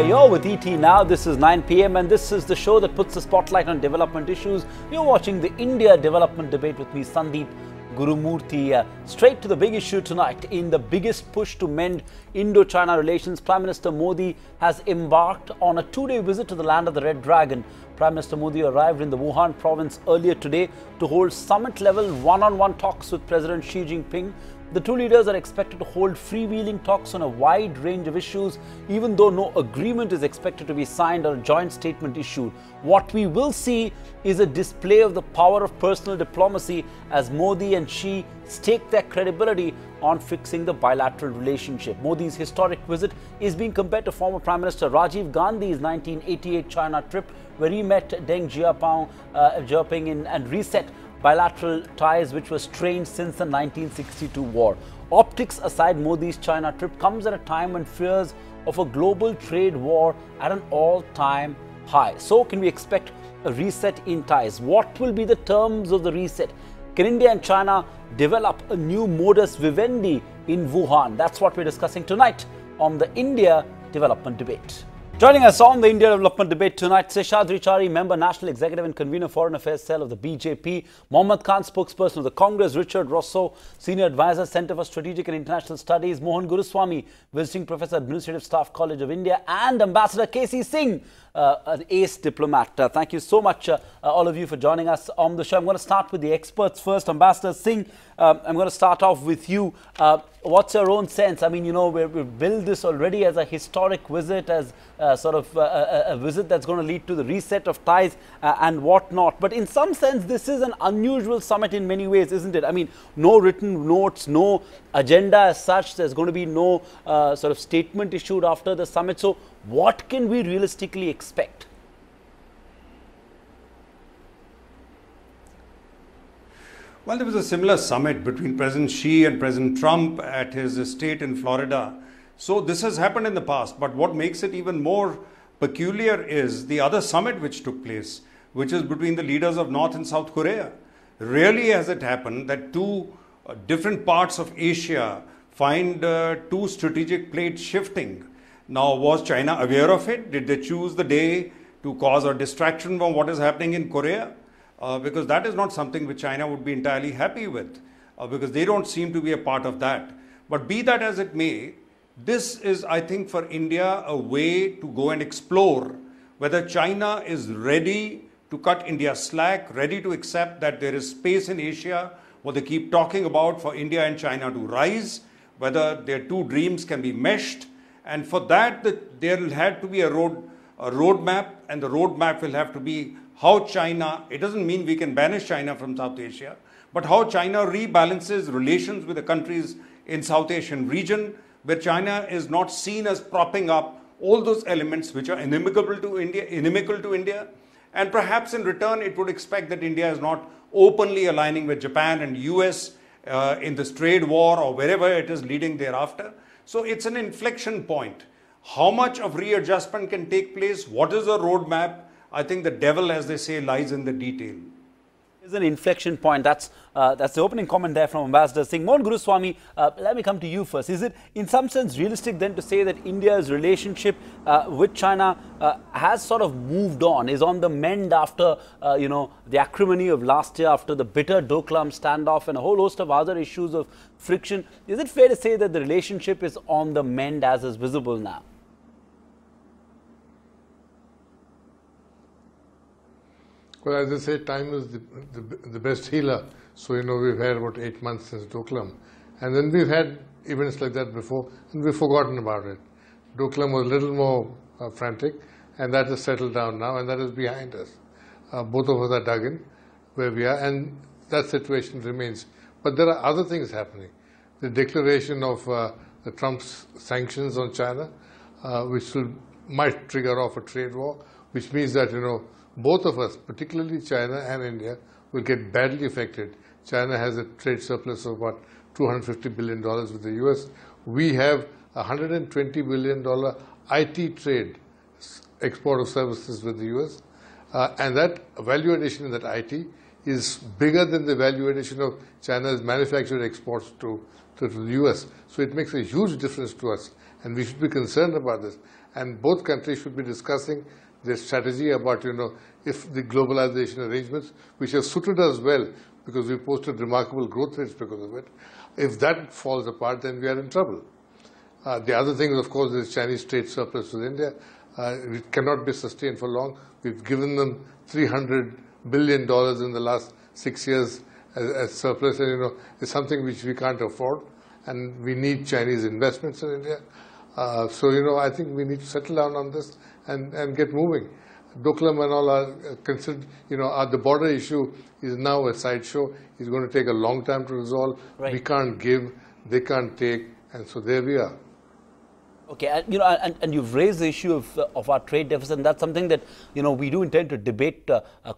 Supriya. You're with ET now. This is 9 p.m. and this is the show that puts the spotlight on development issues. You're watching the India development debate with me, Sandeep. Gurumurthi. Straight to the big issue tonight. In the biggest push to mend Indo-China relations, Prime Minister Modi has embarked on a two-day visit to the land of the Red Dragon. Prime Minister Modi arrived in the Wuhan province earlier today to hold summit-level one-on-one talks with President Xi Jinping. The two leaders are expected to hold freewheeling talks on a wide range of issues, even though no agreement is expected to be signed or a joint statement issued. What we will see is a display of the power of personal diplomacy as Modi and Xi stake their credibility on fixing the bilateral relationship. Modi's historic visit is being compared to former Prime Minister Rajiv Gandhi's 1988 China trip, where he met Deng Xiaoping and reset bilateral ties which were strained since the 1962 war. Optics aside, Modi's China trip comes at a time when fears of a global trade war at an all-time high. So can we expect a reset in ties? What will be the terms of the reset? Can India and China develop a new modus vivendi in Wuhan? That's what we're discussing tonight on the India Development Debate. Joining us on the India Development Debate tonight, Seshadri Chari, Member, National Executive and Convener, Foreign Affairs Cell of the BJP, Mohammad Khan, Spokesperson of the Congress, Richard Rosso, Senior Advisor, Centre for Strategic and International Studies, Mohan Guruswamy, Visiting Professor, Administrative Staff College of India, and Ambassador K.C. Singh, an ace diplomat. Thank you so much, all of you, for joining us on the show. I'm going to start with the experts first. Ambassador Singh, I'm going to start off with you. What's your own sense? I mean, you know, we've billed this already as a historic visit, as sort of a visit that's going to lead to the reset of ties and whatnot. But in some sense, this is an unusual summit in many ways, isn't it? I mean, no written notes, no agenda as such. There's going to be no sort of statement issued after the summit. So what can we realistically expect? Well, there was a similar summit between President Xi and President Trump at his estate in Florida. So this has happened in the past. But what makes it even more peculiar is the other summit which took place, which is between the leaders of North and South Korea. Rarely has it happened that two different parts of Asia find two strategic plates shifting. Now, was China aware of it? Did they choose the day to cause a distraction from what is happening in Korea? Because that is not something which China would be entirely happy with, because they don't seem to be a part of that. But be that as it may, this is, I think, for India a way to go and explore whether China is ready to cut India slack, ready to accept that there is space in Asia, what they keep talking about for India and China to rise, whether their two dreams can be meshed. And for that, there will have to be a roadmap, and the roadmap will have to be how China, it doesn't mean we can banish China from South Asia, but how China rebalances relations with the countries in South Asian region, where China is not seen as propping up all those elements which are inimical to India. And perhaps in return, it would expect that India is not openly aligning with Japan and US in this trade war or wherever it is leading thereafter. So it's an inflection point. How much of readjustment can take place? What is the roadmap? I think the devil, as they say, lies in the detail. It's an inflection point. That's the opening comment there from Ambassador Singh. Mohan Guruswamy, let me come to you first. Is it in some sense realistic then to say that India's relationship with China has sort of moved on, is on the mend after, you know, the acrimony of last year, after the bitter Doklam standoff and a whole host of other issues of friction? Is it fair to say that the relationship is on the mend as is visible now? Well, as they say, time is the best healer. So, you know, we've had about 8 months since Doklam. And then we've had events like that before, and we've forgotten about it. Doklam was a little more frantic, and that has settled down now, and that is behind us. Both of us are dug in where we are, and that situation remains. But there are other things happening. The declaration of the Trump's sanctions on China, which might trigger off a trade war, which means that, you know, both of us, particularly China and India, will get badly affected. China has a trade surplus of about $250 billion with the US. We have a $120 billion IT trade, export of services with the US. And that value addition in that IT is bigger than the value addition of China's manufactured exports to the US. So it makes a huge difference to us, and we should be concerned about this. And both countries should be discussing their strategy about, if the globalization arrangements, which have suited us well because we posted remarkable growth rates because of it, if that falls apart, then we are in trouble. The other thing, of course, is Chinese trade surplus with India. It cannot be sustained for long. We've given them $300 billion in the last 6 years as surplus, and it's something which we can't afford, and we need Chinese investments in India. So I think we need to settle down on this and get moving. Doklam and all are considered, the border issue is now a sideshow. It's going to take a long time to resolve. Right. We can't give, they can't take, and so there we are. Okay, and you've raised the issue of our trade deficit, and that's something that we do intend to debate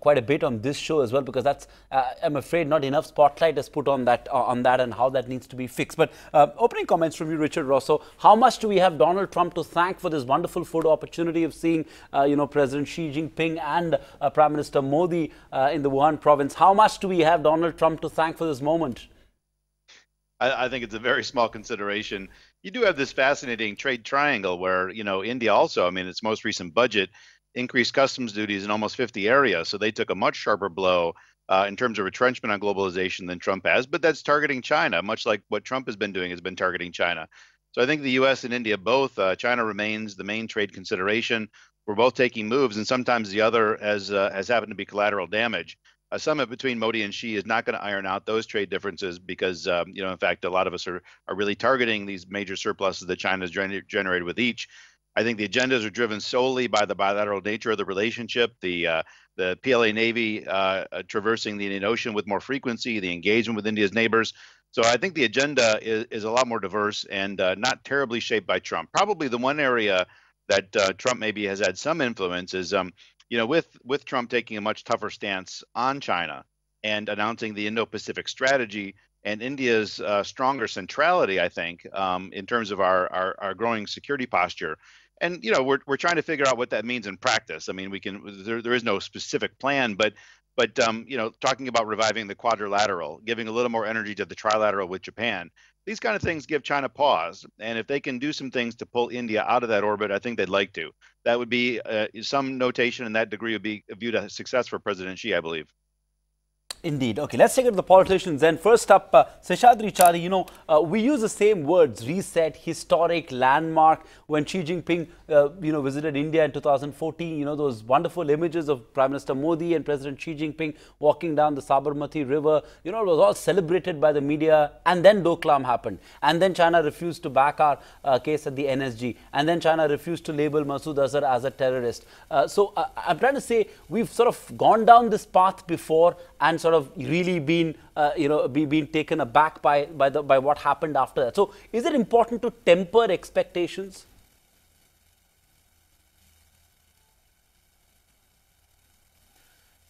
quite a bit on this show as well, because that's I'm afraid not enough spotlight is put on that and how that needs to be fixed. But opening comments from you, Richard Rosso. How much do we have Donald Trump to thank for this wonderful photo opportunity of seeing President Xi Jinping and Prime Minister Modi in the Wuhan province? How much do we have Donald Trump to thank for this moment? I think it's a very small consideration. You do have this fascinating trade triangle where, India also, its most recent budget increased customs duties in almost 50 areas. So they took a much sharper blow in terms of retrenchment on globalization than Trump has. But that's targeting China, much like what Trump has been doing, has been targeting China. So I think the U.S. and India both, China remains the main trade consideration. We're both taking moves, and sometimes the other has happened to be collateral damage. A summit between Modi and Xi is not going to iron out those trade differences because, in fact, a lot of us are really targeting these major surpluses that China has generated with each. I think the agendas are driven solely by the bilateral nature of the relationship, the PLA Navy traversing the Indian Ocean with more frequency, the engagement with India's neighbors. So I think the agenda is a lot more diverse and not terribly shaped by Trump. Probably the one area that Trump maybe has had some influence is with Trump taking a much tougher stance on China and announcing the Indo-Pacific strategy and India's stronger centrality, I think, in terms of our growing security posture. And we're trying to figure out what that means in practice. There is no specific plan, but talking about reviving the quadrilateral, giving a little more energy to the trilateral with Japan. These kind of things give China pause, and if they can do some things to pull India out of that orbit, I think they'd like to. That would be some notation in that degree would be viewed as a success for President Xi, I believe. Indeed. Okay, let's take it to the politicians then. First up, Seshadri Chari, we use the same words, reset, historic, landmark. When Xi Jinping, visited India in 2014, those wonderful images of Prime Minister Modi and President Xi Jinping walking down the Sabarmati River, it was all celebrated by the media. And then Doklam happened. And then China refused to back our case at the NSG. And then China refused to label Masood Azhar as a terrorist. So I'm trying to say we've sort of gone down this path before and sort of really been, been taken aback by what happened after that. So, is it important to temper expectations?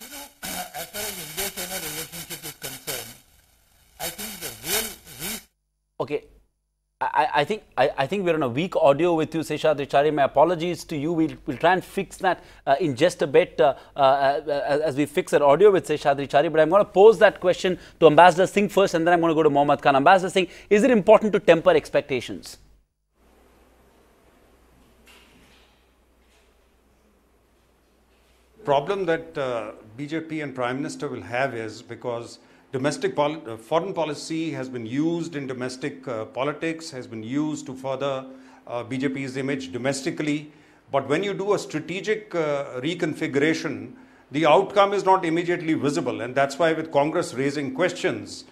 As far as India-China relationship is concerned, I think the real reason. Okay. I think we're on a weak audio with you, Seshadri Chari. My apologies to you. We'll try and fix that in just a bit as we fix that audio with Seshadri Chari. But I'm going to pose that question to Ambassador Singh first, and then I'm going to go to Mohammad Khan. Ambassador Singh, is it important to temper expectations? Problem that BJP and Prime Minister will have is because domestic foreign policy has been used in domestic politics, has been used to further BJP's image domestically. But when you do a strategic reconfiguration, the outcome is not immediately visible. And that's why with Congress raising questions,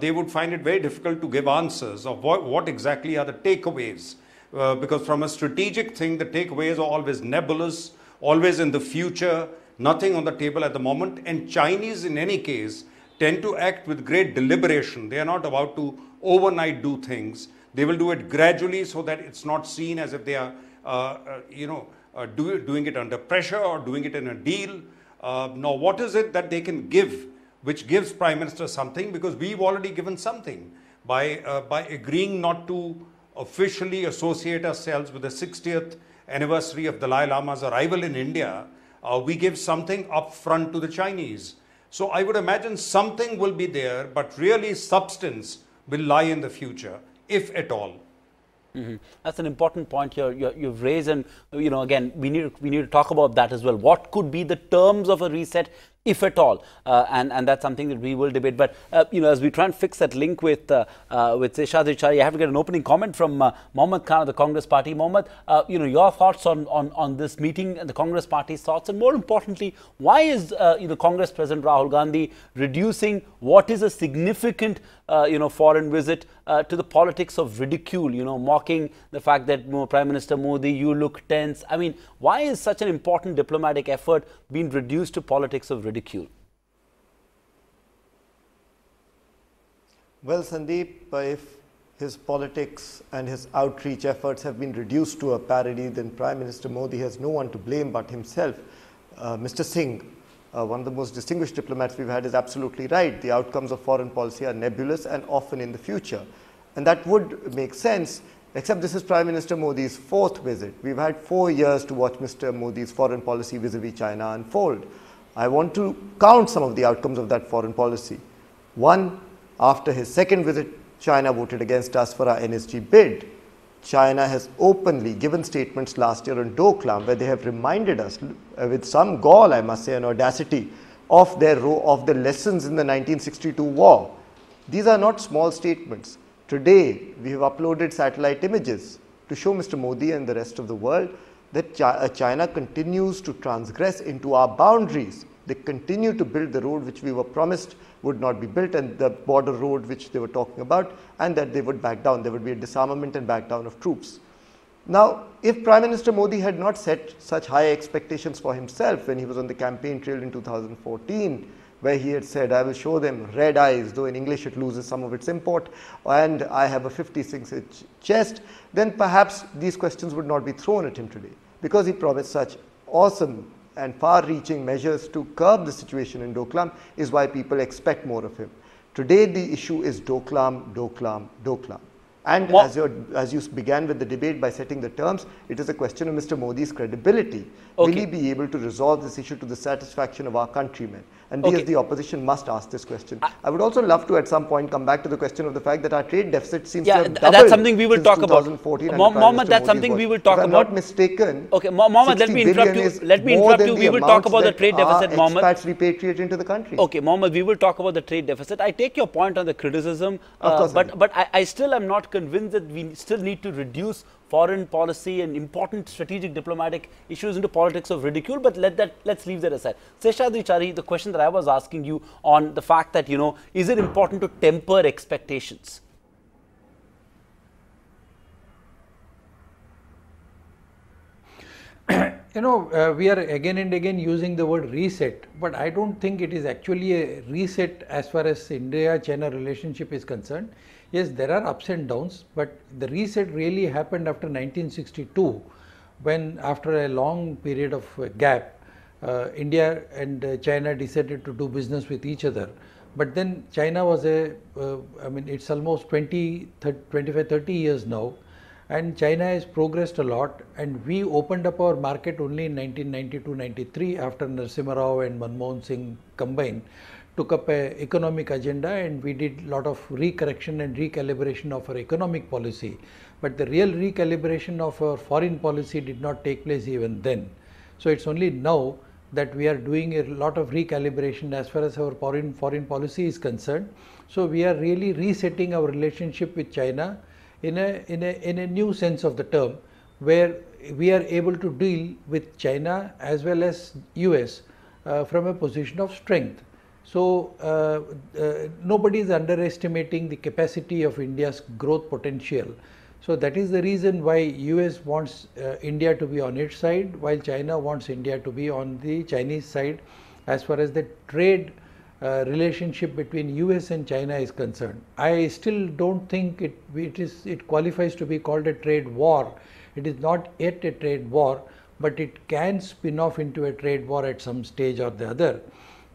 they would find it very difficult to give answers of what exactly are the takeaways. Because from a strategic thing, the takeaways are always nebulous, always in the future, nothing on the table at the moment. And Chinese, in any case, tend to act with great deliberation. They are not about to overnight do things. They will do it gradually so that it's not seen as if they are, doing it under pressure or doing it in a deal. Now, what is it that they can give, which gives Prime Minister something? Because we've already given something by agreeing not to officially associate ourselves with the 60th anniversary of Dalai Lama's arrival in India. we give something upfront to the Chinese. So I would imagine something will be there, but really substance will lie in the future, if at all. That's an important point you've raised, and again we need to talk about that as well. What could be the terms of a reset, if at all, and that's something that we will debate. But as we try and fix that link with Seshadri Chari, I have to get an opening comment from Mohammad Khan of the Congress Party. Mohammad, your thoughts on this meeting and the Congress Party's thoughts, and more importantly, why is Congress President Rahul Gandhi reducing what is a significant foreign visit to the politics of ridicule, mocking the fact that Prime Minister Modi, you look tense. I mean, why is such an important diplomatic effort being reduced to politics of ridicule? Well, Sandeep, if his politics and his outreach efforts have been reduced to a parody, then Prime Minister Modi has no one to blame but himself. Mr. Singh, one of the most distinguished diplomats we've had, is absolutely right. The outcomes of foreign policy are nebulous and often in the future. And that would make sense, except this is Prime Minister Modi's fourth visit. We've had 4 years to watch Mr. Modi's foreign policy vis-a-vis China unfold. I want to count some of the outcomes of that foreign policy. One, after his second visit, China voted against us for our NSG bid. China has openly given statements last year on Doklam where they have reminded us, with some gall, I must say, and audacity, of the lessons in the 1962 war. These are not small statements. Today, we have uploaded satellite images to show Mr. Modi and the rest of the world that China continues to transgress into our boundaries. They continue to build the road which we were promised would not be built, and the border road which they were talking about, and that they would back down. There would be a disarmament and back down of troops. Now, if Prime Minister Modi had not set such high expectations for himself when he was on the campaign trail in 2014, where he had said, I will show them red eyes, though in English it loses some of its import, and I have a 56-inch chest, then perhaps these questions would not be thrown at him today, because he promised such awesome and far-reaching measures to curb the situation in Doklam is why people expect more of him. Today the issue is Doklam, Doklam, Doklam. And as you began with the debate by setting the terms, it is a question of Mr. Modi's credibility. Okay. Will he be able to resolve this issue to the satisfaction of our countrymen? And we as the opposition must ask this question. I would also love to at some point come back to the question of the fact that our trade deficit seems to have doubled. That's something we will talk about. Mohammed, that's something we will talk about. If I'm not mistaken, okay, Mohammed, let me interrupt you. Let me interrupt you. We will talk about the trade deficit, Mohammed. Expats repatriate into the country. Okay, Mohammed, we will talk about the trade deficit. I take your point on the criticism, but I still am not convinced that we still need to reduce foreign policy and important strategic diplomatic issues into politics of ridicule, but let's leave that aside. Seshadri Chari, the question that I was asking you on the fact that, is it important to temper expectations? We are again and again using the word reset, but I don't think it is actually a reset as far as India-China relationship is concerned. Yes, there are ups and downs, but the reset really happened after 1962, when after a long period of gap, India and China decided to do business with each other. But then China was it's almost 25, 30 years now, and China has progressed a lot, and we opened up our market only in 1992-93 after Narasimha Rao and Manmohan Singh combined took up an economic agenda, and we did a lot of recorrection and recalibration of our economic policy. But the real recalibration of our foreign policy did not take place even then. So it's only now that we are doing a lot of recalibration as far as our foreign policy is concerned. So we are really resetting our relationship with China in a new sense of the term, where we are able to deal with China as well as US from a position of strength. So nobody is underestimating the capacity of India's growth potential. So that is the reason why US wants India to be on its side, while China wants India to be on the Chinese side as far as the trade relationship between US and China is concerned. I still don't think it qualifies to be called a trade war. It is not yet a trade war, but it can spin off into a trade war at some stage or the other.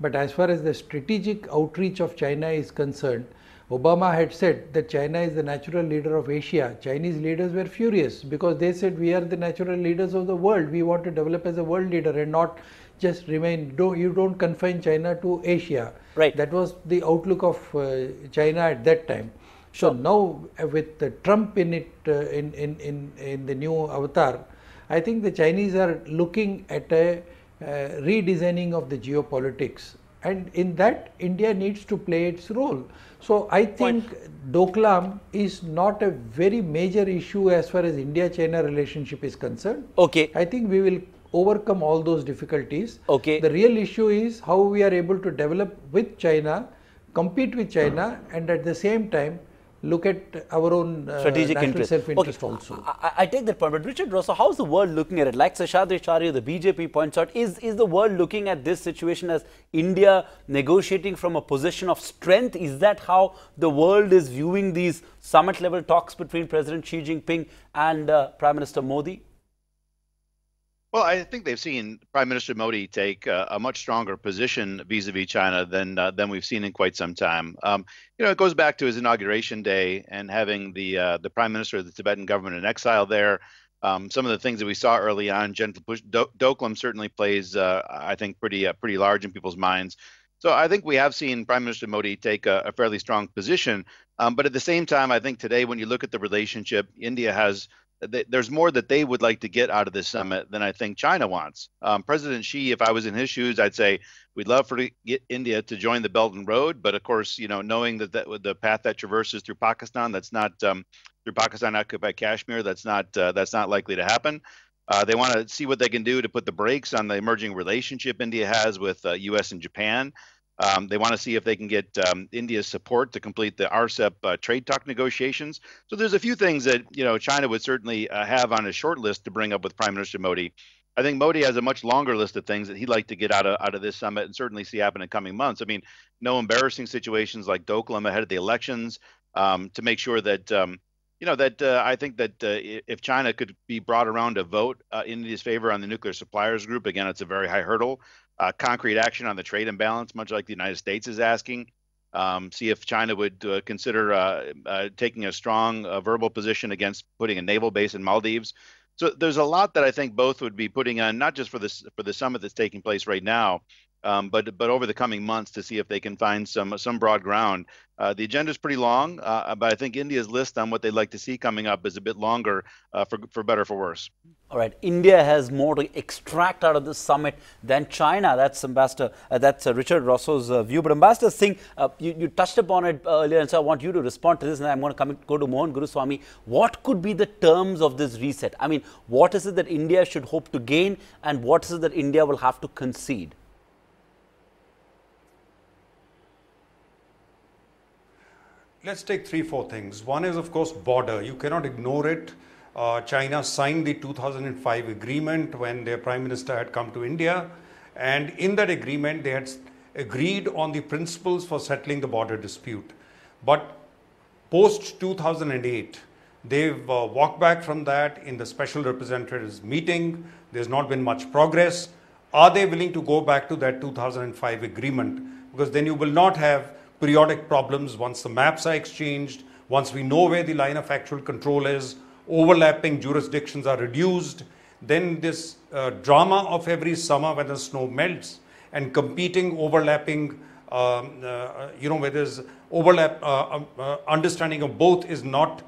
But as far as the strategic outreach of China is concerned, Obama had said that China is the natural leader of Asia. Chinese leaders were furious because they said we are the natural leaders of the world. We want to develop as a world leader and not just remain, you don't confine China to Asia. Right. That was the outlook of China at that time. Sure. So now with Trump in it, in the new avatar, I think the Chinese are looking at a redesigning of the geopolitics, and in that India needs to play its role. So I think Doklam is not a very major issue as far as India-China relationship is concerned. Okay. I think we will overcome all those difficulties. Okay. The real issue is how we are able to develop with China, compete with China, and at the same time look at our own strategic national self-interest okay. also. I take that point, but Richard Rosso, how's the world looking at it? Like Seshadri Charya, the BJP points out, is the world looking at this situation as India negotiating from a position of strength? Is that how the world is viewing these summit-level talks between President Xi Jinping and Prime Minister Modi? Well, I think they've seen Prime Minister Modi take a much stronger position vis-a-vis China than we've seen in quite some time. It goes back to his inauguration day and having the Prime Minister of the Tibetan government in exile there. Some of the things that we saw early on, gentle push. Doklam certainly plays, I think, pretty large in people's minds. So I think we have seen Prime Minister Modi take a fairly strong position. But at the same time, I think today, when you look at the relationship, India has. There's more that they would like to get out of this summit than I think China wants. President Xi, if I was in his shoes, I'd say we'd love to get India to join the Belt and Road, but of course, knowing that the path that traverses through Pakistan, that's not through Pakistan-occupied Kashmir, that's not likely to happen. They want to see what they can do to put the brakes on the emerging relationship India has with U.S. and Japan. They want to see if they can get India's support to complete the RCEP trade talk negotiations. So there's a few things that China would certainly have on a short list to bring up with Prime Minister Modi. I think Modi has a much longer list of things that he'd like to get out of this summit and certainly see happen in coming months. I mean, no embarrassing situations like Doklam ahead of the elections, to make sure that I think that if China could be brought around to vote in India's favor on the nuclear suppliers group, again, it's a very high hurdle. Concrete action on the trade imbalance, much like the United States is asking. See if China would consider taking a strong verbal position against putting a naval base in Maldives. So there's a lot that I think both would be putting on, not just for the summit that's taking place right now, but over the coming months to see if they can find some broad ground. The agenda is pretty long, but I think India's list on what they'd like to see coming up is a bit longer, for better or for worse. All right, India has more to extract out of this summit than China. That's Richard Rosso's view. But Ambassador Singh, you touched upon it earlier, and so I want you to respond to this. And I'm going to go to Mohan Guruswamy. What could be the terms of this reset? I mean, what is it that India should hope to gain, and what is it that India will have to concede? Let's take 3-4 things. One is, of course, border. You cannot ignore it. China signed the 2005 agreement when their Prime Minister had come to India. And in that agreement, they had agreed on the principles for settling the border dispute. But post-2008, they've walked back from that in the special representatives meeting. There's not been much progress. Are they willing to go back to that 2005 agreement? Because then you will not have periodic problems once the maps are exchanged, once we know where the line of actual control is, overlapping jurisdictions are reduced, then this drama of every summer when the snow melts and competing, overlapping, where there's understanding of both is not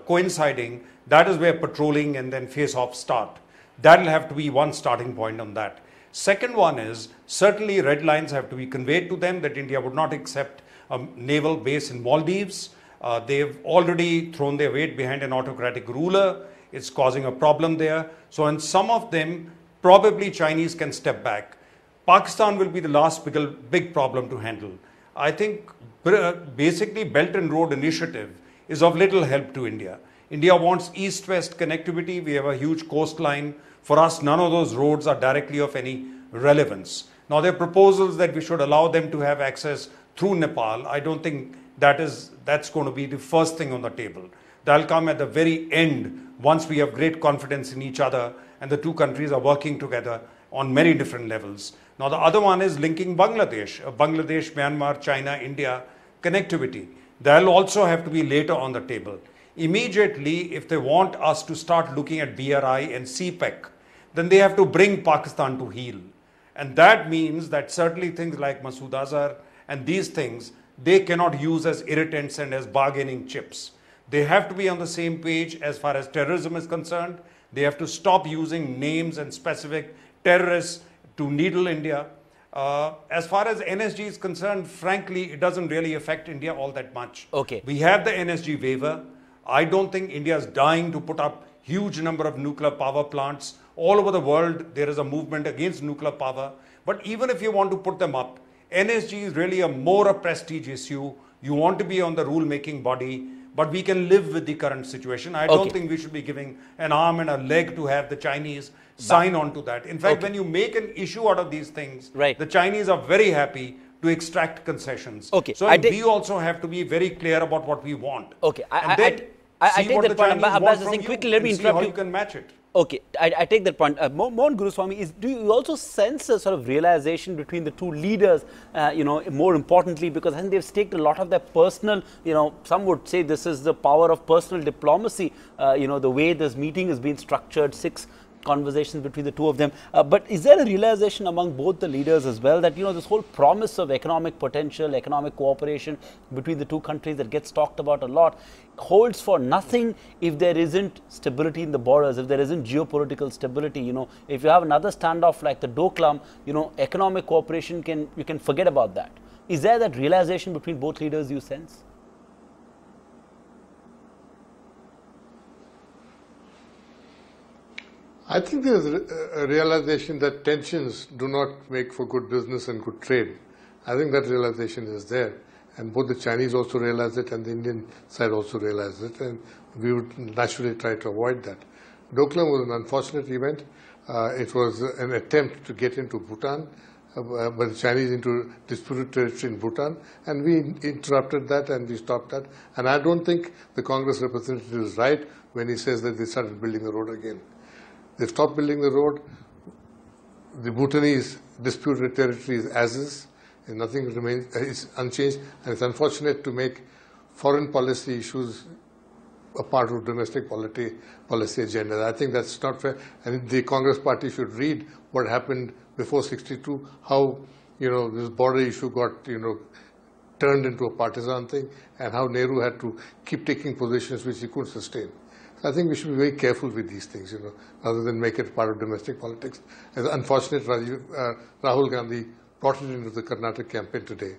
coinciding, that is where patrolling and then face-offs start. That will have to be one starting point on that. Second one is, certainly red lines have to be conveyed to them that India would not accept a naval base in Maldives. They've already thrown their weight behind an autocratic ruler. It's causing a problem there. So in some of them, probably Chinese can step back. Pakistan will be the last big problem to handle. I think basically Belt and Road Initiative is of little help to India. India wants east-west connectivity. We have a huge coastline. For us, none of those roads are directly of any relevance. Now, there are proposals that we should allow them to have access through Nepal. I don't think that's going to be the first thing on the table. That'll come at the very end once we have great confidence in each other and the two countries are working together on many different levels. Now, the other one is linking Bangladesh, Bangladesh, Myanmar, China, India connectivity. That'll also have to be later on the table. Immediately, if they want us to start looking at BRI and CPEC, then they have to bring Pakistan to heel. And that means that certainly things like Masood Azhar and these things, they cannot use as irritants and as bargaining chips. They have to be on the same page as far as terrorism is concerned. They have to stop using names and specific terrorists to needle India. As far as NSG is concerned, frankly, it doesn't really affect India all that much. Okay. We have the NSG waiver. I don't think India is dying to put up huge number of nuclear power plants. All over the world, there is a movement against nuclear power. But even if you want to put them up, NSG is really a more a prestige issue. You want to be on the rule-making body, but we can live with the current situation. I don't think we should be giving an arm and a leg to have the Chinese sign on to that. In fact, when you make an issue out of these things, the Chinese are very happy to extract concessions. So we also have to be very clear about what we want. I take that point. Abbas Singh, quickly let me interrupt you. You can match it. Okay, I take that point. Mohan Guruswamy, do you also sense a sort of realization between the two leaders, more importantly, because I think they've staked a lot of their personal, some would say this is the power of personal diplomacy, the way this meeting has been structured, 6 conversations between the two of them. But is there a realization among both the leaders as well that, this whole promise of economic potential, economic cooperation between the two countries that gets talked about a lot holds for nothing if there isn't stability in the borders, if there isn't geopolitical stability? If you have another standoff like the Doklam, economic cooperation you can forget about that. Is there that realization between both leaders you sense? I think there's a realization that tensions do not make for good business and good trade. I think that realization is there. And both the Chinese also realize it and the Indian side also realize it. And we would naturally try to avoid that. Doklam was an unfortunate event. It was an attempt to get into Bhutan, by the Chinese into disputed territory in Bhutan. And we interrupted that and we stopped that. And I don't think the Congress representative is right when he says that they started building the road again. They stopped building the road. The Bhutanese disputed territory is as is, and nothing remains, it's unchanged. And it's unfortunate to make foreign policy issues a part of domestic policy agenda. I think that's not fair. And the Congress party should read what happened before '62, how this border issue got turned into a partisan thing, and how Nehru had to keep taking positions which he couldn't sustain. I think we should be very careful with these things, rather than make it part of domestic politics. It's unfortunate Rahul Gandhi brought it into the Karnataka campaign today.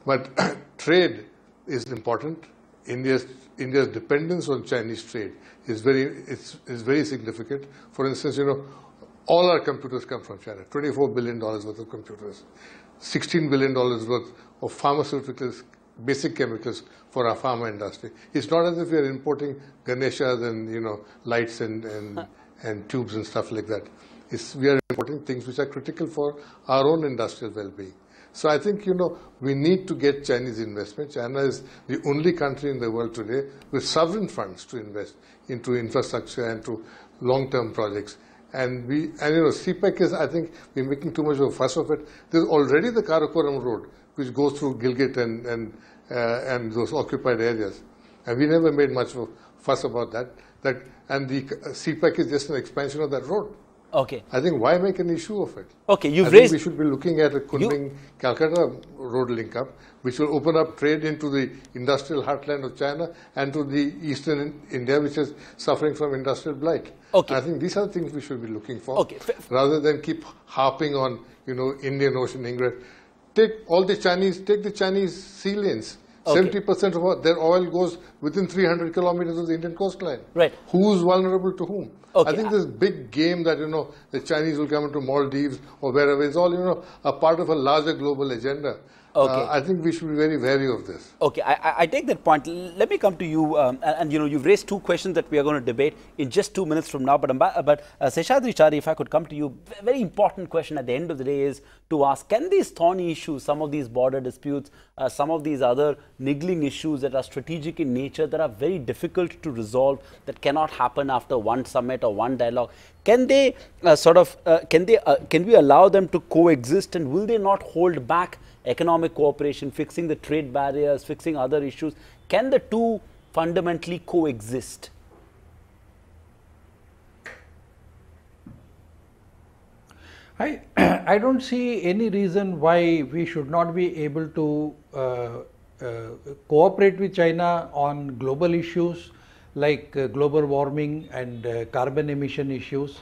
But trade is important. India's dependence on Chinese trade is very significant. For instance, all our computers come from China. $24 billion worth of computers, $16 billion worth of pharmaceuticals, basic chemicals for our pharma industry. It's not as if we are importing Ganeshas and lights and tubes and stuff like that. We are importing things which are critical for our own industrial well-being. So I think we need to get Chinese investment. China is the only country in the world today with sovereign funds to invest into infrastructure and to long-term projects. And CPEC is, I think, we're making too much of a fuss of it. There's already the Karakoram Road, which goes through Gilgit and those occupied areas. And we never made much of a fuss about that. And the CPEC is just an expansion of that road. Okay. I think why make an issue of it? Okay, I think we should be looking at a Kunming-Calcutta road link-up, which will open up trade into the industrial heartland of China and to the eastern India, which is suffering from industrial blight. Okay. And I think these are the things we should be looking for, rather than keep harping on, Indian Ocean ingress. Take the Chinese sea lanes. 70% of their oil goes within 300 kilometers of the Indian coastline. Right. Who's vulnerable to whom? I think this big game that, the Chinese will come into Maldives or wherever, is all, a part of a larger global agenda. I think we should be very wary of this. Okay, I take that point. Let me come to you, and you've raised 2 questions that we are going to debate in just 2 minutes from now. But Seshadri Chari, if I could come to you, very important question at the end of the day is to ask: can these thorny issues, some of these border disputes, some of these other niggling issues that are strategic in nature, that are very difficult to resolve, that cannot happen after one summit or one dialogue, can they can we allow them to coexist, and will they not hold back economic cooperation, fixing the trade barriers, fixing other issues? Can the two fundamentally coexist? I don't see any reason why we should not be able to cooperate with China on global issues like global warming and carbon emission issues.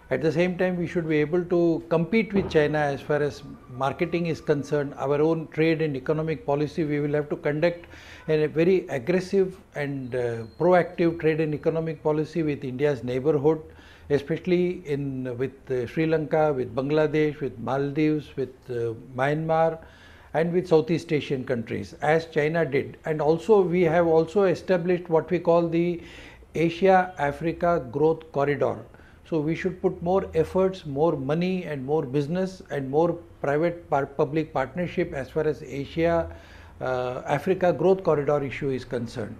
At the same time, we should be able to compete with China as far as marketing is concerned. Our own trade and economic policy, we will have to conduct a very aggressive and proactive trade and economic policy with India's neighborhood, especially with Sri Lanka, with Bangladesh, with Maldives, with Myanmar, and with Southeast Asian countries, as China did. And also we have also established what we call the Asia-Africa Growth Corridor. So we should put more efforts, more money and more business and more private public partnership as far as Asia Africa Growth Corridor issue is concerned.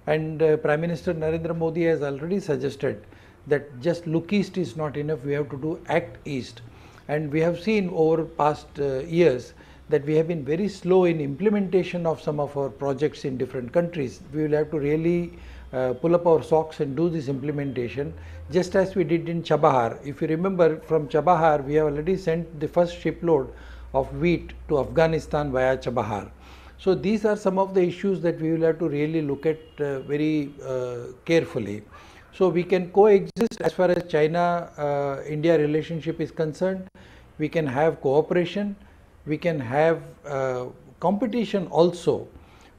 And Prime Minister Narendra Modi has already suggested that just look east is not enough, we have to do act east. And we have seen over past years that we have been very slow in implementation of some of our projects in different countries. We will have to really pull up our socks and do this implementation, just as we did in Chabahar. If you remember, from Chabahar we have already sent the first shipload of wheat to Afghanistan via Chabahar. So these are some of the issues that we will have to really look at very carefully. So we can coexist as far as China-India relationship is concerned. We can have cooperation, we can have competition also.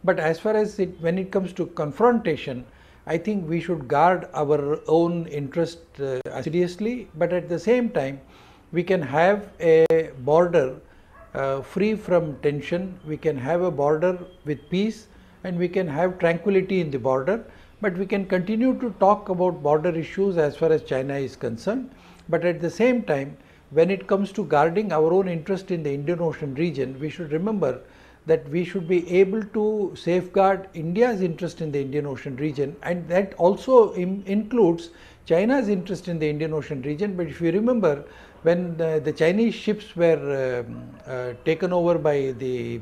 But as far as when it comes to confrontation, I think we should guard our own interest seriously, but at the same time, we can have a border free from tension, we can have a border with peace, and we can have tranquility in the border, but we can continue to talk about border issues as far as China is concerned. But at the same time, when it comes to guarding our own interest in the Indian Ocean region, we should remember that we should be able to safeguard India's interest in the Indian Ocean region, and that also includes China's interest in the Indian Ocean region. But if you remember, when the Chinese ships were taken over by the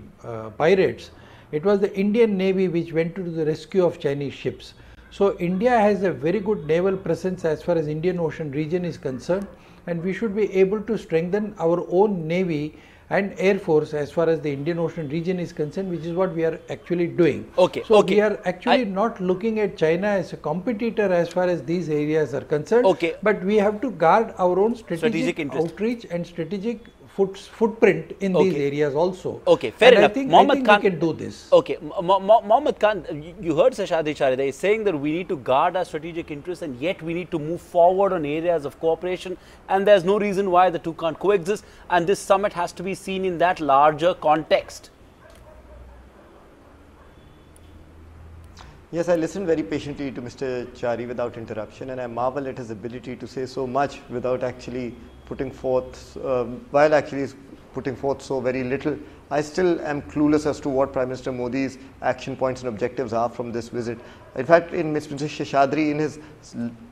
pirates, it was the Indian Navy which went to the rescue of Chinese ships. So India has a very good naval presence as far as Indian Ocean region is concerned, and we should be able to strengthen our own Navy and Air Force as far as the Indian Ocean region is concerned, which is what we are actually doing. So we are actually not looking at China as a competitor as far as these areas are concerned, but we have to guard our own strategic outreach and strategic footprint in these areas also. Fair enough. I think we can do this. Mohammed Khan, you heard Seshadri Charida is saying that we need to guard our strategic interests, and yet we need to move forward on areas of cooperation, and there's no reason why the two can't coexist, and this summit has to be seen in that larger context. Yes, I listened very patiently to Mr. Chari without interruption, and I marvel at his ability to say so much without actually putting forth, while actually putting forth so very little. I still am clueless as to what Prime Minister Modi's action points and objectives are from this visit. In fact, Mr. Sheshadri, in his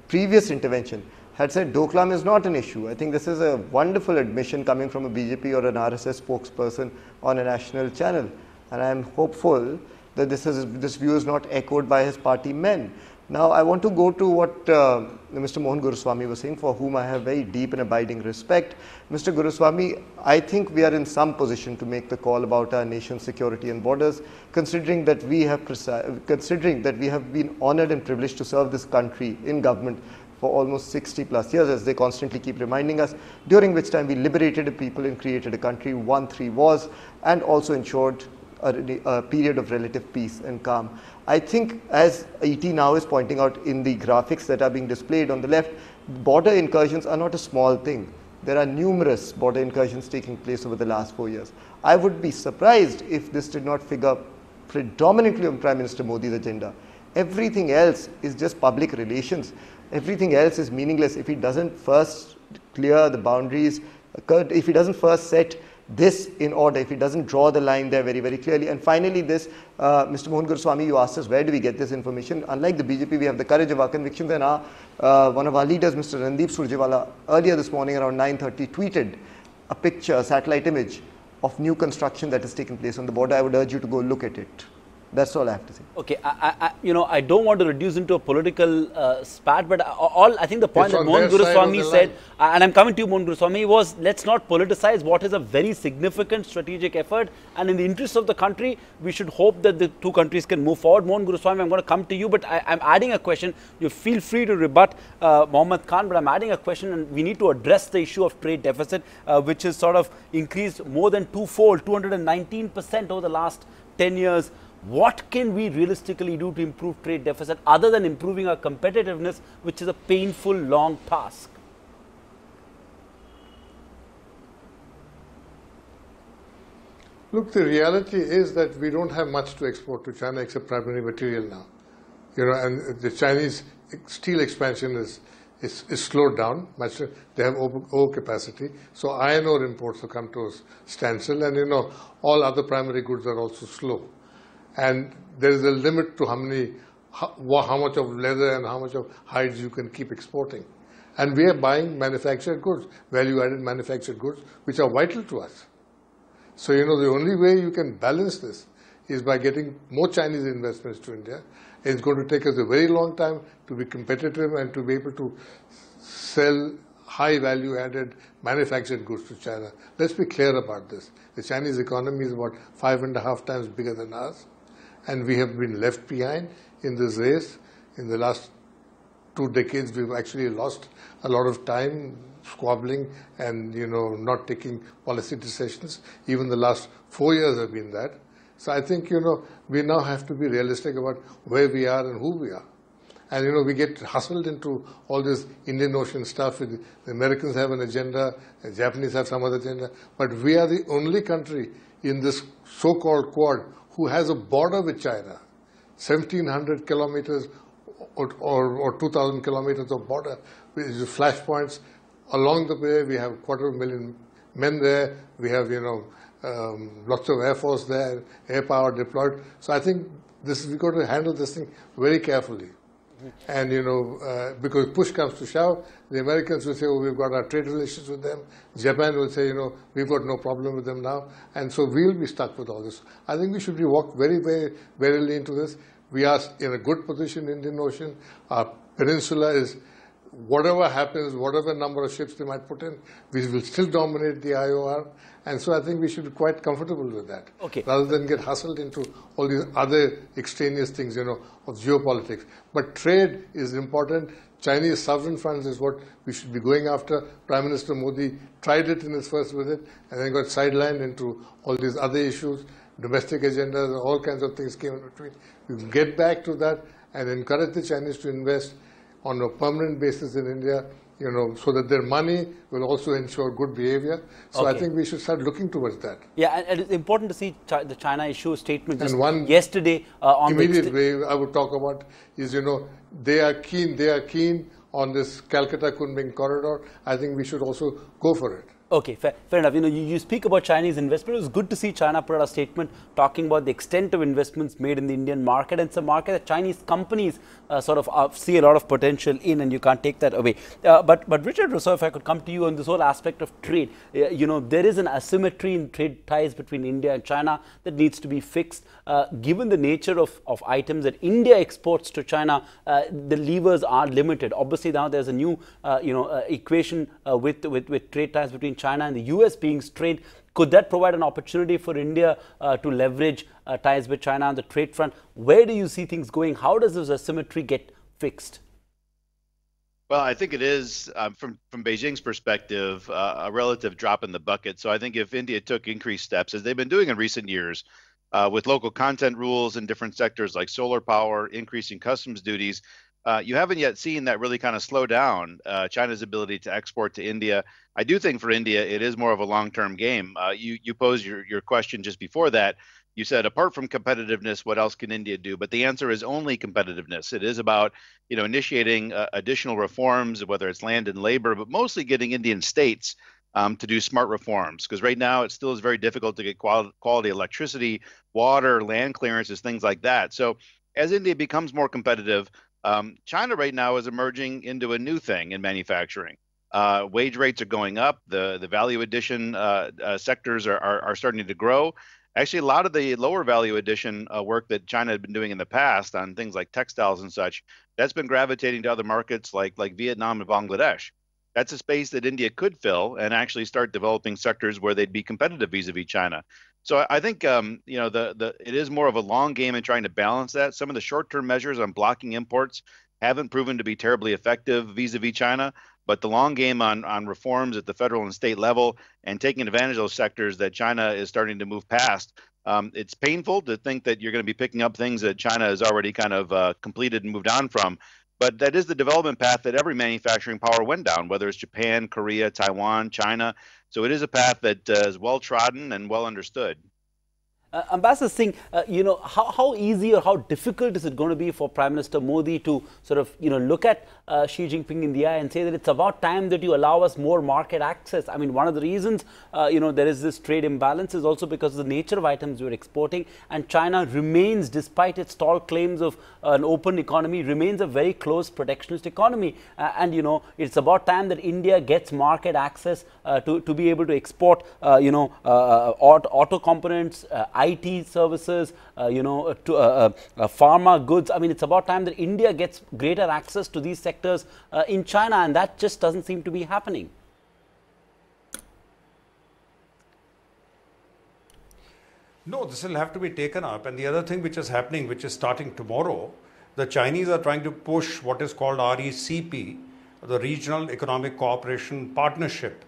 previous intervention, had said Doklam is not an issue. I think this is a wonderful admission coming from a BJP or an RSS spokesperson on a national channel, and I am hopeful that this view is not echoed by his party men. Now, I want to go to what Mr. Mohan Guruswamy was saying, for whom I have very deep and abiding respect. Mr. Guruswamy, I think we are in some position to make the call about our nation's security and borders, considering that we have been honored and privileged to serve this country in government for almost 60 plus years, as they constantly keep reminding us, during which time we liberated a people and created a country, won 3 wars, and also ensured a period of relative peace and calm. I think, as ET now is pointing out in the graphics that are being displayed on the left, border incursions are not a small thing. There are numerous border incursions taking place over the last 4 years. I would be surprised if this did not figure predominantly on Prime Minister Modi's agenda. Everything else is just public relations. Everything else is meaningless if he doesn't first clear the boundaries, if he doesn't first set this in order, if he doesn't draw the line there very, very clearly. And finally, this, Mr. Mohan Guruswamy, you asked us, where do we get this information? Unlike the BJP, we have the courage of our convictions, and one of our leaders, Mr. Randeep Surjewala, earlier this morning around 9:30, tweeted a picture, a satellite image of new construction that has taken place on the border. I would urge you to go look at it. That's all I have to say. Okay, I don't want to reduce into a political spat, but I think the point It's that on Mohan their side of Guruswamy the said, line. and I'm coming to you, Mohan Guruswamy, was let's not politicize what is a very significant strategic effort, and in the interest of the country, we should hope that the two countries can move forward. Mohan Guruswamy, I'm going to come to you, but I'm adding a question. You feel free to rebut Mohammad Khan, but I'm adding a question, and we need to address the issue of trade deficit, which has sort of increased more than twofold, 219% over the last 10 years. What can we realistically do to improve trade deficit other than improving our competitiveness, which is a painful, long task? Look, the reality is that we don't have much to export to China except primary material now. And the Chinese steel expansion is slowed down. They have overcapacity. So iron ore imports have come to a standstill, and all other primary goods are also slow. And there is a limit to how much of leather and how much of hides you can keep exporting. And we are buying manufactured goods, value-added manufactured goods, which are vital to us. So, the only way you can balance this is by getting more Chinese investments to India. It's going to take us a very long time to be competitive and to be able to sell high value-added manufactured goods to China. Let's be clear about this. The Chinese economy is about 5.5 times bigger than ours. And we have been left behind in this race. In the last 2 decades, we've actually lost a lot of time squabbling and, not taking policy decisions. Even the last 4 years have been that. So I think, we now have to be realistic about where we are and who we are. And, we get hustled into all this Indian Ocean stuff. The Americans have an agenda, the Japanese have some other agenda. But we are the only country in this so-called Quad who has a border with China, 1,700 kilometers or 2,000 kilometers of border, with flashpoints. Along the way, we have 250,000 men there. We have, lots of Air Force there, air power deployed. So I think we've got to handle this thing very carefully. And, because push comes to shove, the Americans will say, oh, we've got our trade relations with them. Japan will say, we've got no problem with them now. And so we'll be stuck with all this. I think we should be walked very, very warily into this. We are in a good position in the Indian Ocean. Our peninsula is, whatever happens, whatever number of ships they might put in, we will still dominate the IOR. And so I think we should be quite comfortable with that, rather than get hustled into all these other extraneous things, of geopolitics. But trade is important. Chinese sovereign funds is what we should be going after. Prime Minister Modi tried it in his first visit and then got sidelined into all these other issues, domestic agendas, all kinds of things came in between. We can get back to that and encourage the Chinese to invest on a permanent basis in India, so that their money will also ensure good behavior. So I think we should start looking towards that. Yeah, and it's important to see the China issue statement just and one yesterday on immediate way I would talk about is, they are keen on this Calcutta-Kunming corridor. I think we should also go for it. Okay, fair enough. You speak about Chinese investment. It was good to see China put out a statement talking about the extent of investments made in the Indian market. And it's a market that Chinese companies see a lot of potential in, and you can't take that away. But Richard Rousseau, if I could come to you on this whole aspect of trade, there is an asymmetry in trade ties between India and China that needs to be fixed. Given the nature of items that India exports to China, the levers are limited. Obviously, now there's a new equation with trade ties between China and the US being strained. Could that provide an opportunity for India to leverage ties with China on the trade front? Where do you see things going? How does this asymmetry get fixed? Well, I think it is, from Beijing's perspective, a relative drop in the bucket. So I think if India took increased steps, as they've been doing in recent years, with local content rules in different sectors like solar power, increasing customs duties, you haven't yet seen that really kind of slow down China's ability to export to India. I do think for India, it is more of a long-term game. You posed your question just before that. You said, apart from competitiveness, what else can India do? But the answer is only competitiveness. It is about, initiating additional reforms, whether it's land and labor, but mostly getting Indian states to do smart reforms. Because right now, it still is very difficult to get quality electricity, water, land clearances, things like that. So as India becomes more competitive, China right now is emerging into a new thing in manufacturing. Wage rates are going up. The value addition sectors are starting to grow. Actually, a lot of the lower value addition work that China had been doing in the past on things like textiles and such, that's been gravitating to other markets like Vietnam and Bangladesh. That's a space that India could fill and actually start developing sectors where they'd be competitive vis-a-vis China. So I think you know it is more of a long game in trying to balance that. Some of the short-term measures on blocking imports haven't proven to be terribly effective vis-a-vis China, but the long game on reforms at the federal and state level and taking advantage of those sectors that China is starting to move past. It's painful to think that you're going to be picking up things that China has already kind of completed and moved on from. But that is the development path that every manufacturing power went down, whether it's Japan, Korea, Taiwan, China. So it is a path that is well trodden and well understood. Ambassador Singh, you know, how easy or how difficult is it going to be for Prime Minister Modi to sort of, you know, look at Xi Jinping in the eye and say that it's about time that you allow us more market access? I mean, one of the reasons, you know, there is this trade imbalance is also because of the nature of items we're exporting, and China remains, despite its tall claims of an open economy, remains a very close protectionist economy. And, you know, it's about time that India gets market access to be able to export, you know, auto components, IT services, you know, to pharma goods. I mean, it's about time that India gets greater access to these sectors in China, and that just doesn't seem to be happening. No, this will have to be taken up. And the other thing which is happening, which is starting tomorrow, the Chinese are trying to push what is called RECP, the Regional Economic Cooperation Partnership,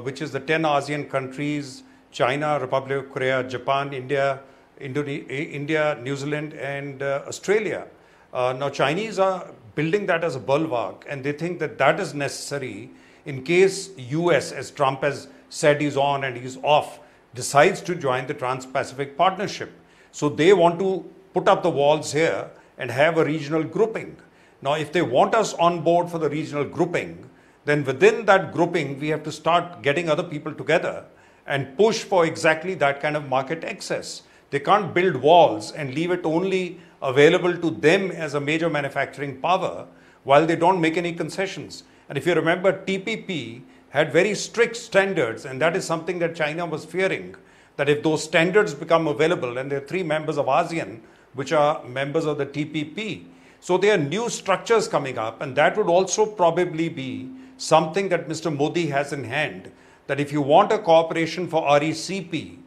which is the 10 ASEAN countries, China, Republic of Korea, Japan, India, New Zealand, and Australia. Now, Chinese are building that as a bulwark, and they think that that is necessary in case US, as Trump has said he's on and he's off, decides to join the Trans-Pacific Partnership. So they want to put up the walls here and have a regional grouping. Now, if they want us on board for the regional grouping, then within that grouping, we have to start getting other people together and push for exactly that kind of market access. They can't build walls and leave it only available to them as a major manufacturing power while they don't make any concessions. And if you remember, TPP had very strict standards, and that is something that China was fearing, that if those standards become available, and there are 3 members of ASEAN which are members of the TPP, so there are new structures coming up, and that would also probably be something that Mr. Modi has in hand, that if you want a cooperation for RECP,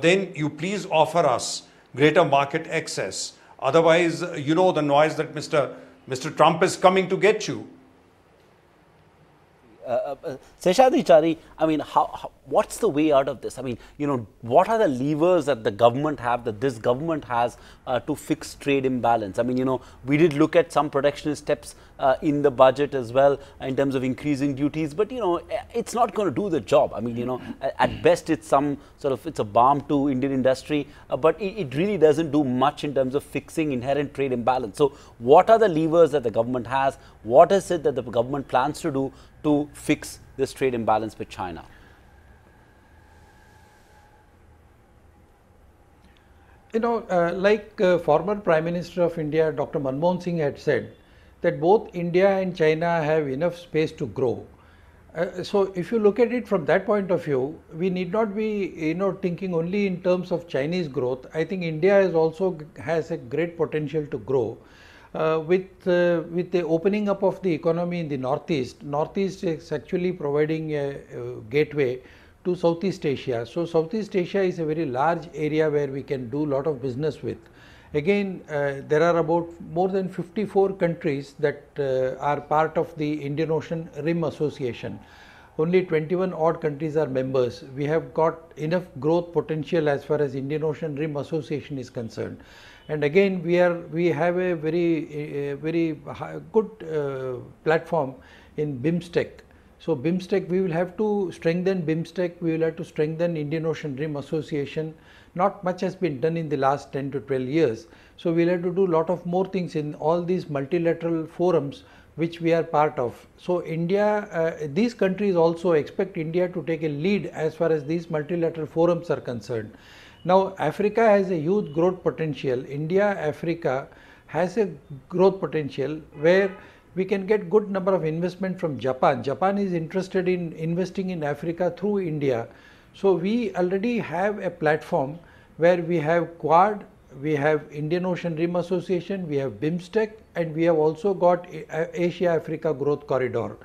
then you please offer us greater market access. Otherwise, you know the noise that Mr. Trump is coming to get you. Seshadri Chari, I mean, what's the way out of this? I mean, you know, what are the levers that the government have, that this government has to fix trade imbalance? I mean, you know, we did look at some protectionist steps in the budget as well in terms of increasing duties, but, you know, it's not going to do the job. I mean, you know, at best it's some sort of, it's a balm to Indian industry, but it really doesn't do much in terms of fixing inherent trade imbalance. So what are the levers that the government has? What is it that the government plans to do to fix this trade imbalance with China? You know, like former Prime Minister of India, Dr. Manmohan Singh had said that both India and China have enough space to grow. So if you look at it from that point of view, we need not be, you know, thinking only in terms of Chinese growth. I think India has a great potential to grow. With the opening up of the economy in the Northeast is actually providing a gateway to Southeast Asia. So Southeast Asia is a very large area where we can do a lot of business with. Again, there are about more than 54 countries that are part of the Indian Ocean Rim Association. Only 21 odd countries are members. We have got enough growth potential as far as Indian Ocean Rim Association is concerned. And again, we have a very good platform in BIMSTEC. So BIMSTEC, we will have to strengthen BIMSTEC, we will have to strengthen Indian Ocean Rim Association. Not much has been done in the last 10 to 12 years. So we will have to do a lot of more things in all these multilateral forums which we are part of. So India, these countries also expect India to take a lead as far as these multilateral forums are concerned. Now, Africa has a huge growth potential. India, Africa has a growth potential where we can get good number of investment from Japan. Japan is interested in investing in Africa through India. So we already have a platform where we have Quad, we have Indian Ocean Rim Association, we have BIMSTEC, and we have also got Asia-Africa Growth Corridor.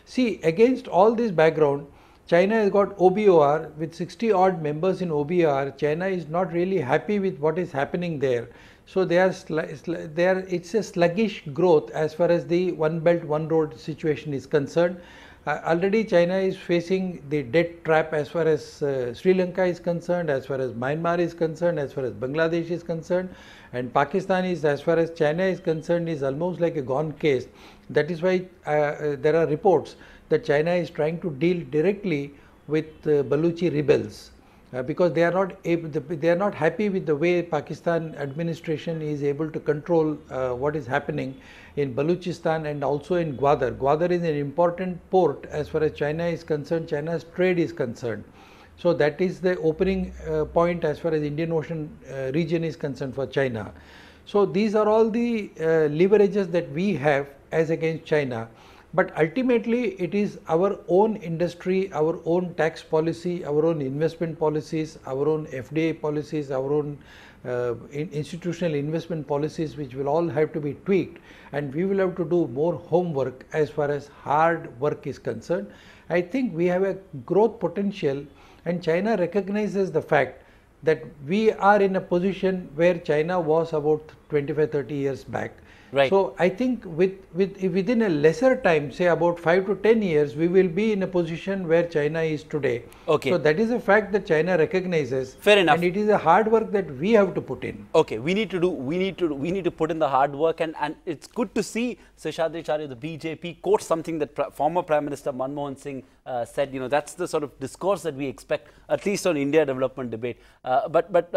See, against all this background, China has got OBOR with 60 odd members in OBOR. China is not really happy with what is happening there. So it's a sluggish growth as far as the One Belt, One Road situation is concerned. Already China is facing the debt trap as far as Sri Lanka is concerned, as far as Myanmar is concerned, as far as Bangladesh is concerned, and Pakistan is, as far as China is concerned, is almost like a gone case. That is why there are reports that China is trying to deal directly with Baluchi rebels. Because they are not happy with the way Pakistan administration is able to control what is happening in Balochistan and also in Gwadar. Gwadar is an important port as far as China is concerned, China's trade is concerned. So that is the opening point as far as Indian Ocean region is concerned for China. So these are all the leverages that we have as against China. But ultimately, it is our own industry, our own tax policy, our own investment policies, our own FDI policies, our own institutional investment policies, which will all have to be tweaked, and we will have to do more homework as far as hard work is concerned. I think we have a growth potential, and China recognizes the fact that we are in a position where China was about 25-30 years back. Right. So I think within a lesser time, say about 5 to 10 years, we will be in a position where China is today. Okay. So that is a fact that China recognizes. Fair enough. And it is a hard work that we have to put in. Okay, we need to put in the hard work, and it's good to see Seshadri Acharya, the BJP, quote something that former Prime Minister Manmohan Singh said. You know, that's the sort of discourse that we expect, at least on India development debate. Mohammad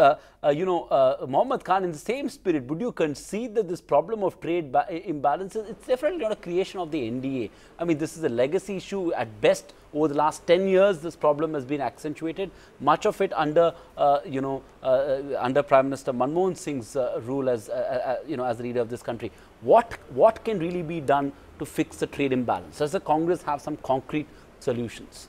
Khan, in the same spirit, would you concede that this problem of trade imbalances, it's definitely not a creation of the NDA? I mean, this is a legacy issue at best. Over the last 10 years, this problem has been accentuated. Much of it under, under Prime Minister Manmohan Singh's rule as the leader of this country. What can really be done to fix the trade imbalance? Does the Congress have some concrete solutions?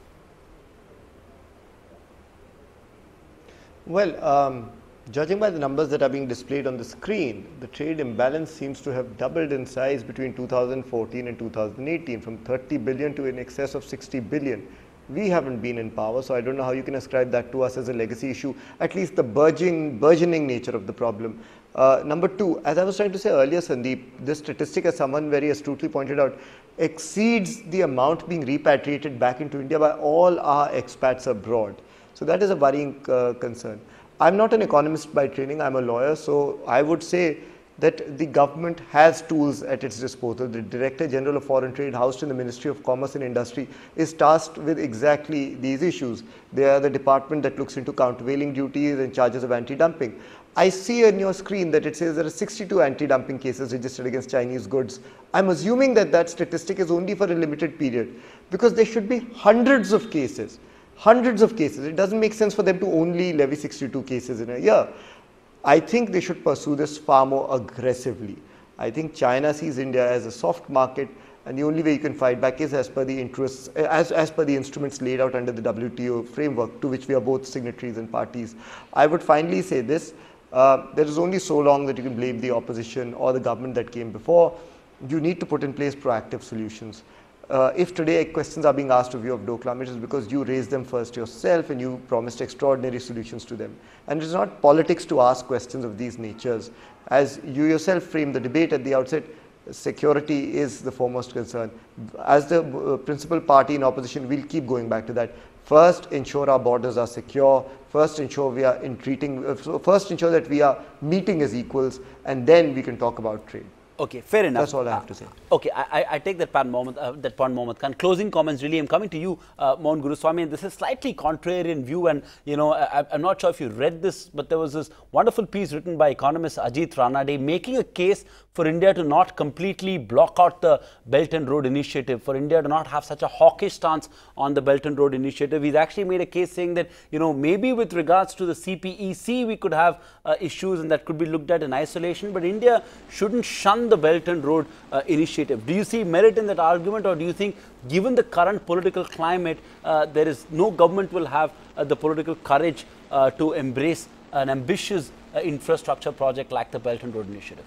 Well, judging by the numbers that are being displayed on the screen, the trade imbalance seems to have doubled in size between 2014 and 2018, from 30 billion to in excess of 60 billion. We haven't been in power, so I don't know how you can ascribe that to us as a legacy issue, at least the burgeoning nature of the problem. Number two, as I was trying to say earlier, Sandeep, this statistic, as someone very astutely pointed out, exceeds the amount being repatriated back into India by all our expats abroad. So that is a worrying concern. I'm not an economist by training, I'm a lawyer, so I would say that the government has tools at its disposal. The Director General of Foreign Trade, housed in the Ministry of Commerce and Industry, is tasked with exactly these issues. They are the department that looks into countervailing duties and charges of anti-dumping. I see on your screen that it says there are 62 anti-dumping cases registered against Chinese goods. I'm assuming that that statistic is only for a limited period, because there should be hundreds of cases. Hundreds of cases. It doesn't make sense for them to only levy 62 cases in a year. I think they should pursue this far more aggressively. I think China sees India as a soft market, and the only way you can fight back is as per the interests, as per the instruments laid out under the WTO framework, to which we are both signatories and parties. I would finally say this: there is only so long that you can blame the opposition or the government that came before. You need to put in place proactive solutions. If today questions are being asked of you of Doklam, it is because you raised them first yourself and you promised extraordinary solutions to them. And it is not politics to ask questions of these natures. As you yourself framed the debate at the outset, security is the foremost concern. As the principal party in opposition, we'll keep going back to that. First, ensure our borders are secure. First, ensure we are first ensure that we are meeting as equals, and then we can talk about trade. Okay, fair enough. That's all I have to say. Okay, I take that point, Mohammad Khan. Closing comments, really. I'm coming to you, Mohan Guruswamy, and this is slightly contrarian view, and I'm not sure if you read this, but there was this wonderful piece written by economist Ajit Ranade making a case for India to not completely block out the Belt and Road Initiative, for India to not have such a hawkish stance on the Belt and Road Initiative. He's actually made a case saying that, maybe with regards to the CPEC, we could have issues and that could be looked at in isolation, but India shouldn't shun the Belt and Road Initiative. Do you see merit in that argument, or do you think, given the current political climate, there is no government will have the political courage to embrace an ambitious infrastructure project like the Belt and Road Initiative?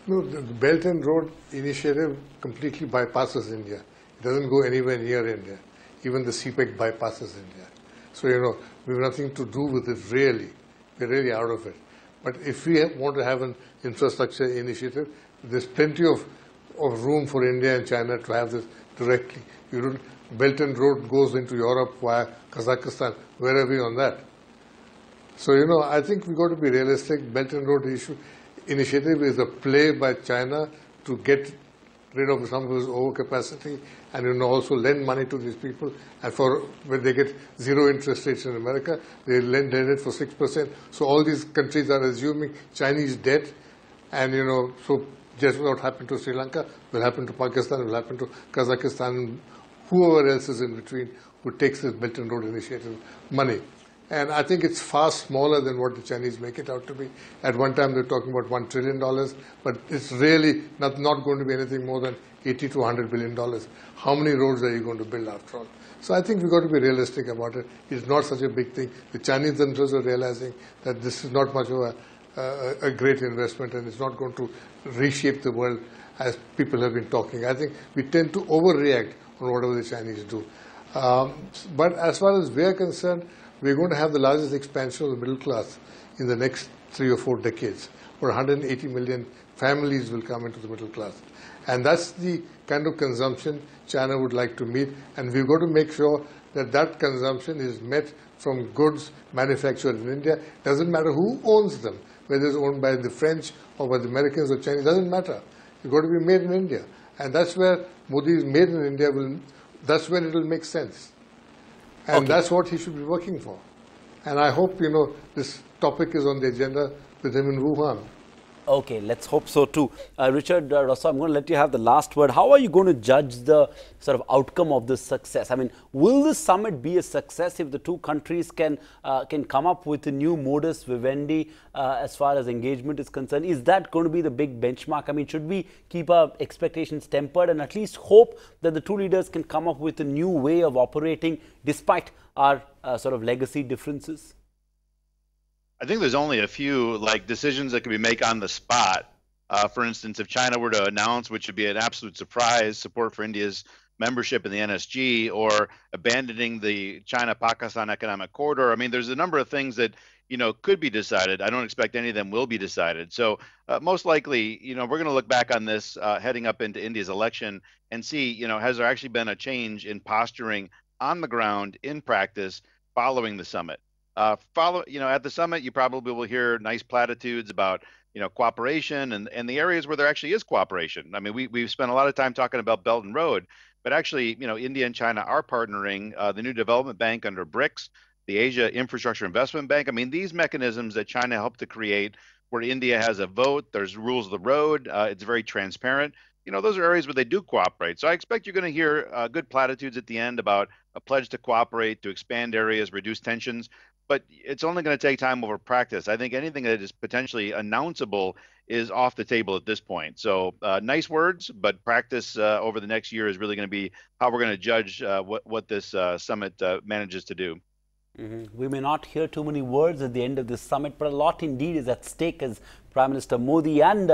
No, the Belt and Road Initiative completely bypasses India. It doesn't go anywhere near India. Even the CPEC bypasses India. So, we have nothing to do with it really. We're really out of it. But if we want to have an infrastructure initiative, there's plenty of room for India and China to have this directly. Belt and Road goes into Europe via Kazakhstan. Where are we on that? So, I think we've got to be realistic. Belt and Road Initiative is a play by China to get rid of some of this overcapacity and also lend money to these people. And when they get zero interest rates in America, they lend it for 6%. So all these countries are assuming Chinese debt, and so just what happened to Sri Lanka will happen to Pakistan, will happen to Kazakhstan, whoever else is in between who takes this Belt and Road Initiative money. And I think it's far smaller than what the Chinese make it out to be. At one time, they were talking about $1 trillion, but it's really not going to be anything more than $80 to $100 billion. How many roads are you going to build after all? So I think we've got to be realistic about it. It's not such a big thing. The Chinese themselves are realizing that this is not much of a great investment, and it's not going to reshape the world as people have been talking. I think we tend to overreact on whatever the Chinese do. But as far as we're concerned, we're going to have the largest expansion of the middle class in the next 3 or 4 decades, where 180 million families will come into the middle class. And that's the kind of consumption China would like to meet. And we've got to make sure that that consumption is met from goods manufactured in India. Doesn't matter who owns them, whether it's owned by the French or by the Americans or Chinese, doesn't matter. It's got to be made in India. And that's where Modi's Made in India that's when it will make sense. And that's what he should be working for. And I hope, this topic is on the agenda with him in Wuhan. Okay, let's hope so too. Richard Rosso, I'm going to let you have the last word. How are you going to judge the sort of outcome of this success? I mean, will this summit be a success if the two countries can come up with a new modus vivendi as far as engagement is concerned? Is that going to be the big benchmark? I mean, should we keep our expectations tempered and at least hope that the two leaders can come up with a new way of operating despite our sort of legacy differences? I think there's only a few decisions that can be made on the spot. For instance, if China were to announce, which would be an absolute surprise, support for India's membership in the NSG or abandoning the China-Pakistan economic corridor. I mean, there's a number of things that, could be decided. I don't expect any of them will be decided. So most likely, we're going to look back on this heading up into India's election and see, has there actually been a change in posturing on the ground in practice following the summit? At the summit, you probably will hear nice platitudes about, cooperation and the areas where there actually is cooperation. I mean, we've spent a lot of time talking about Belt and Road, but actually, India and China are partnering. The new development bank under BRICS, the Asia Infrastructure Investment Bank. I mean, these mechanisms that China helped to create, where India has a vote, there's rules of the road, it's very transparent. Those are areas where they do cooperate. So I expect you're going to hear good platitudes at the end about a pledge to cooperate, to expand areas, reduce tensions. But it's only going to take time over practice. I think anything that is potentially announceable is off the table at this point. So nice words, but practice over the next year is really going to be how we're going to judge what this summit manages to do. We may not hear too many words at the end of this summit, but a lot indeed is at stake as Prime Minister Modi and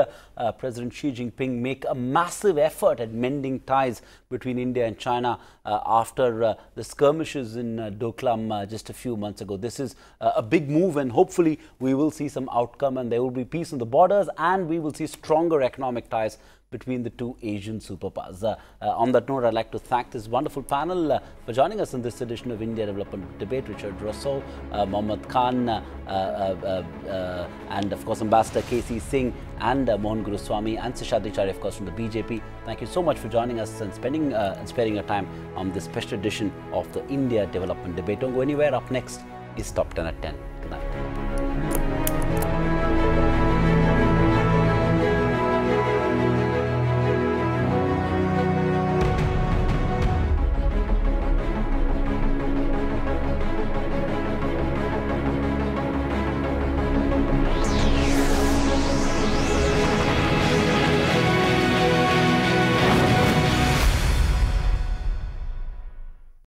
President Xi Jinping make a massive effort at mending ties between India and China after the skirmishes in Doklam just a few months ago. This is a big move, and hopefully we will see some outcome and there will be peace on the borders and we will see stronger economic ties between the two Asian superpowers. On that note, I'd like to thank this wonderful panel for joining us in this edition of India Development Debate. Richard Rosso, Mohammad Khan, and of course Ambassador K.C. Singh and Mohan Guruswamy and Seshadri Chari, of course, from the BJP. Thank you so much for joining us and sparing your time on this special edition of the India Development Debate. Don't go anywhere. Up next is Top 10 at 10.